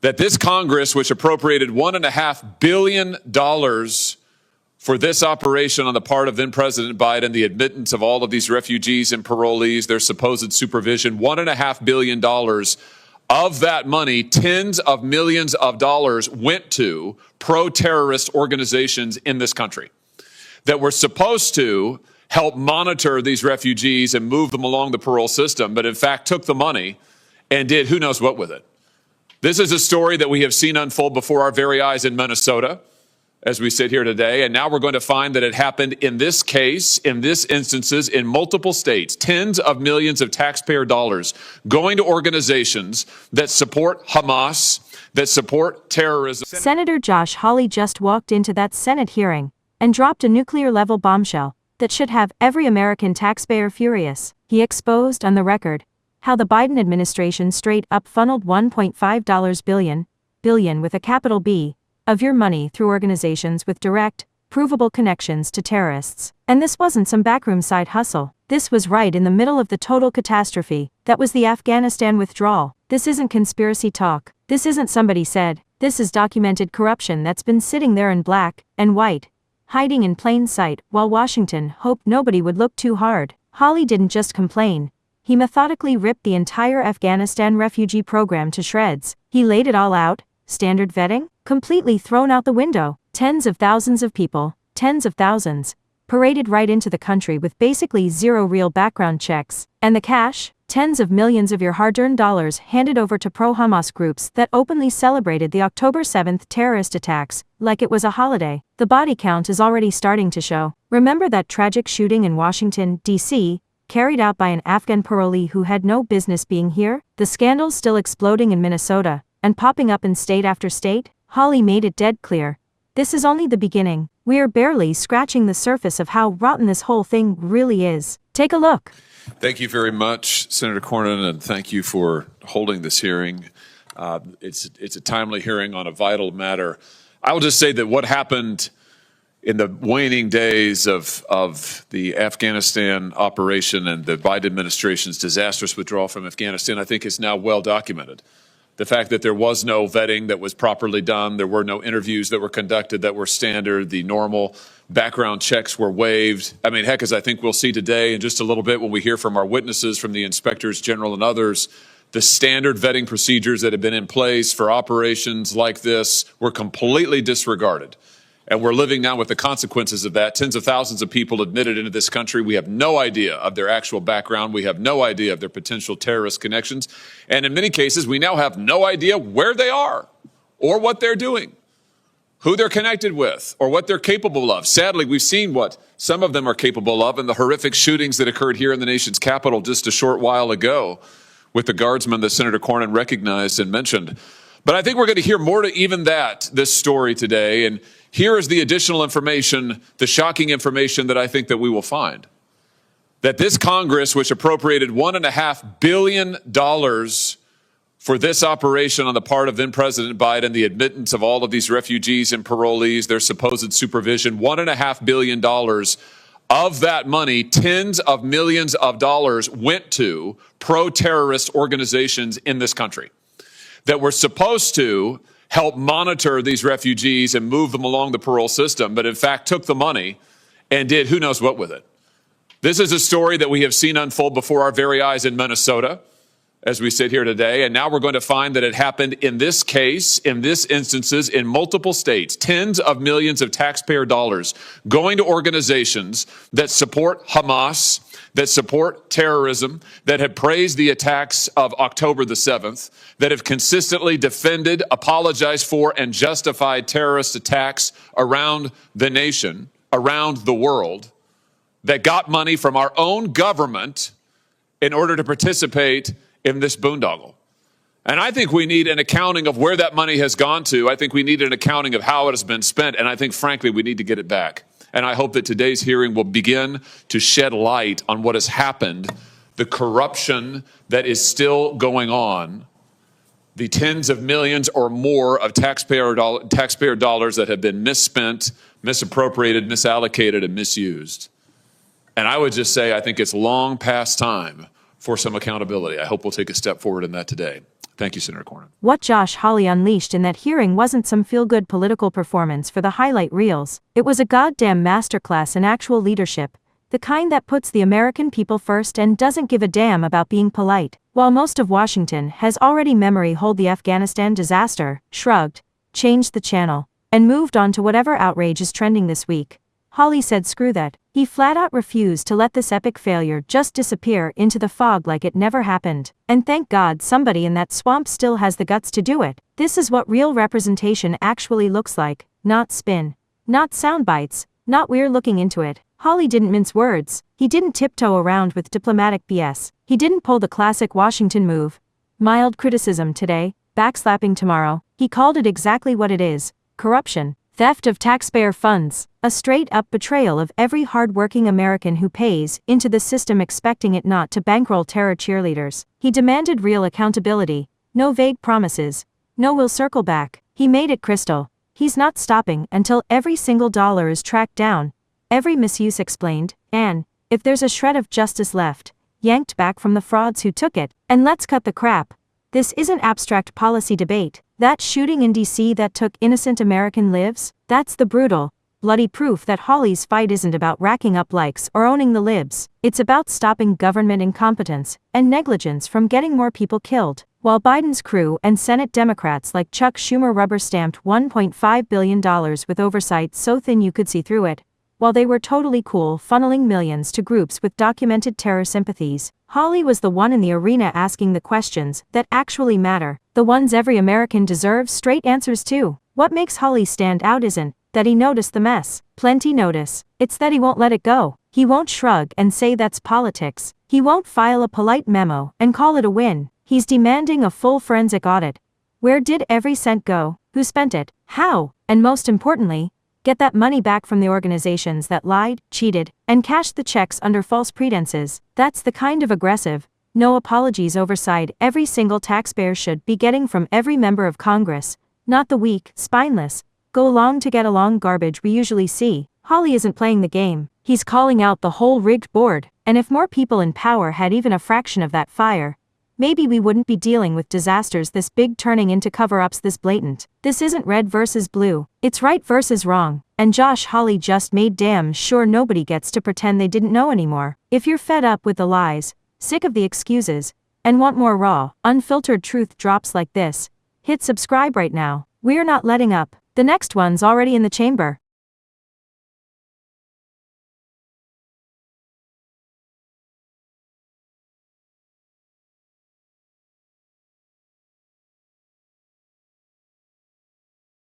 that this Congress, which appropriated $1.5 billion for this operation on the part of then President Biden, the admittance of all of these refugees and parolees, their supposed supervision, $1.5 billion of that money, tens of millions of dollars went to pro-terrorist organizations in this country that were supposed to help monitor these refugees and move them along the parole system, but in fact took the money and did who knows what with it. This is a story that we have seen unfold before our very eyes in Minnesota as we sit here today, and now we're going to find that it happened in this case, in this instances, in multiple states, tens of millions of taxpayer dollars going to organizations that support Hamas, that support terrorism. Senator Josh Hawley just walked into that Senate hearing and dropped a nuclear-level bombshell that should have every American taxpayer furious. He exposed on the record how the Biden administration straight up funneled $1.5 billion with a capital B of your money through organizations with direct, provable connections to terrorists. And this wasn't some backroom side hustle. This was right in the middle of the total catastrophe that was the Afghanistan withdrawal. This isn't conspiracy talk. This isn't somebody said. This is documented corruption that's been sitting there in black and white, hiding in plain sight while Washington hoped nobody would look too hard. Hawley didn't just complain. He methodically ripped the entire Afghanistan refugee program to shreds. He laid it all out. Standard vetting? Completely thrown out the window. Tens of thousands of people, tens of thousands, paraded right into the country with basically zero real background checks. And the cash? Tens of millions of your hard-earned dollars handed over to pro-Hamas groups that openly celebrated the October 7th terrorist attacks like it was a holiday. The body count is already starting to show. Remember that tragic shooting in Washington, D.C., carried out by an Afghan parolee who had no business being here? The scandals still exploding in Minnesota and popping up in state after state? Hawley made it dead clear. This is only the beginning. We are barely scratching the surface of how rotten this whole thing really is. Take a look. Thank you very much, Senator Cornyn, and thank you for holding this hearing. It's a timely hearing on a vital matter. I will just say that what happened in the waning days of the Afghanistan operation and the Biden administration's disastrous withdrawal from Afghanistan, I think is now well documented. The fact that there was no vetting that was properly done, there were no interviews that were conducted that were standard, the normal background checks were waived. I mean, heck, as I think we'll see today in just a little bit when we hear from our witnesses, from the inspectors general and others, the standard vetting procedures that have been in place for operations like this were completely disregarded. And we're living now with the consequences of that. Tens of thousands of people admitted into this country. We have no idea of their actual background. We have no idea of their potential terrorist connections. And in many cases, we now have no idea where they are or what they're doing, who they're connected with, or what they're capable of. Sadly, we've seen what some of them are capable of in the horrific shootings that occurred here in the nation's capital just a short while ago with the guardsmen that Senator Cornyn recognized and mentioned. But I think we're going to hear more to even that, this story today. And here is the additional information, the shocking information that I think that we will find. That this Congress, which appropriated $1.5 billion for this operation on the part of then President Biden, the admittance of all of these refugees and parolees, their supposed supervision, $1.5 billion of that money, tens of millions of dollars went to pro-terrorist organizations in this country that were supposed to help monitor these refugees and move them along the parole system, but in fact took the money and did who knows what with it. This is a story that we have seen unfold before our very eyes in Minnesota as we sit here today, and now we're going to find that it happened in this case, in this instances, in multiple states, tens of millions of taxpayer dollars going to organizations that support Hamas, that support terrorism, that have praised the attacks of October the 7th, that have consistently defended, apologized for, and justified terrorist attacks around the nation, around the world, that got money from our own government in order to participate in this boondoggle. And I think we need an accounting of where that money has gone to. I think we need an accounting of how it has been spent, and I think, frankly, we need to get it back. And I hope that today's hearing will begin to shed light on what has happened, the corruption that is still going on, the tens of millions or more of taxpayer dollars that have been misspent, misappropriated, misallocated, and misused. And I would just say I think it's long past time for some accountability. I hope we'll take a step forward in that today. Thank you, Senator Cornyn. What Josh Hawley unleashed in that hearing wasn't some feel-good political performance for the highlight reels. It was a goddamn masterclass in actual leadership, the kind that puts the American people first and doesn't give a damn about being polite. While most of Washington has already memory hold the Afghanistan disaster, shrugged, changed the channel, and moved on to whatever outrage is trending this week, Hawley said screw that. He flat-out refused to let this epic failure just disappear into the fog like it never happened. And thank God somebody in that swamp still has the guts to do it. This is what real representation actually looks like, not spin, not sound bites, not we're looking into it. Hawley didn't mince words. He didn't tiptoe around with diplomatic BS. He didn't pull the classic Washington move. Mild criticism today, backslapping tomorrow. He called it exactly what it is: corruption. Theft of taxpayer funds, a straight-up betrayal of every hard-working American who pays into the system expecting it not to bankroll terror cheerleaders. He demanded real accountability, no vague promises, no we'll circle back. He made it crystal. He's not stopping until every single dollar is tracked down, every misuse explained, and, if there's a shred of justice left, yanked back from the frauds who took it. And let's cut the crap. This isn't abstract policy debate. That shooting in D.C. that took innocent American lives, that's the brutal, bloody proof that Hawley's fight isn't about racking up likes or owning the libs. It's about stopping government incompetence and negligence from getting more people killed. While Biden's crew and Senate Democrats like Chuck Schumer rubber-stamped $1.5 billion with oversight so thin you could see through it, while they were totally cool funneling millions to groups with documented terror sympathies, Hawley was the one in the arena asking the questions that actually matter, the ones every American deserves straight answers to. What makes Hawley stand out isn't that he noticed the mess, plenty notice, it's that he won't let it go. He won't shrug and say that's politics. He won't file a polite memo and call it a win. He's demanding a full forensic audit. Where did every cent go? Who spent it? How? And most importantly, get that money back from the organizations that lied, cheated, and cashed the checks under false pretenses. That's the kind of aggressive, no apologies oversight every single taxpayer should be getting from every member of Congress, not the weak, spineless, go along to get along garbage we usually see. Hawley isn't playing the game. He's calling out the whole rigged board, and if more people in power had even a fraction of that fire, maybe we wouldn't be dealing with disasters this big turning into cover-ups this blatant. This isn't red versus blue, it's right versus wrong, and Josh Hawley just made damn sure nobody gets to pretend they didn't know anymore. If you're fed up with the lies, sick of the excuses, and want more raw, unfiltered truth drops like this, hit subscribe right now. We're not letting up. The next one's already in the chamber.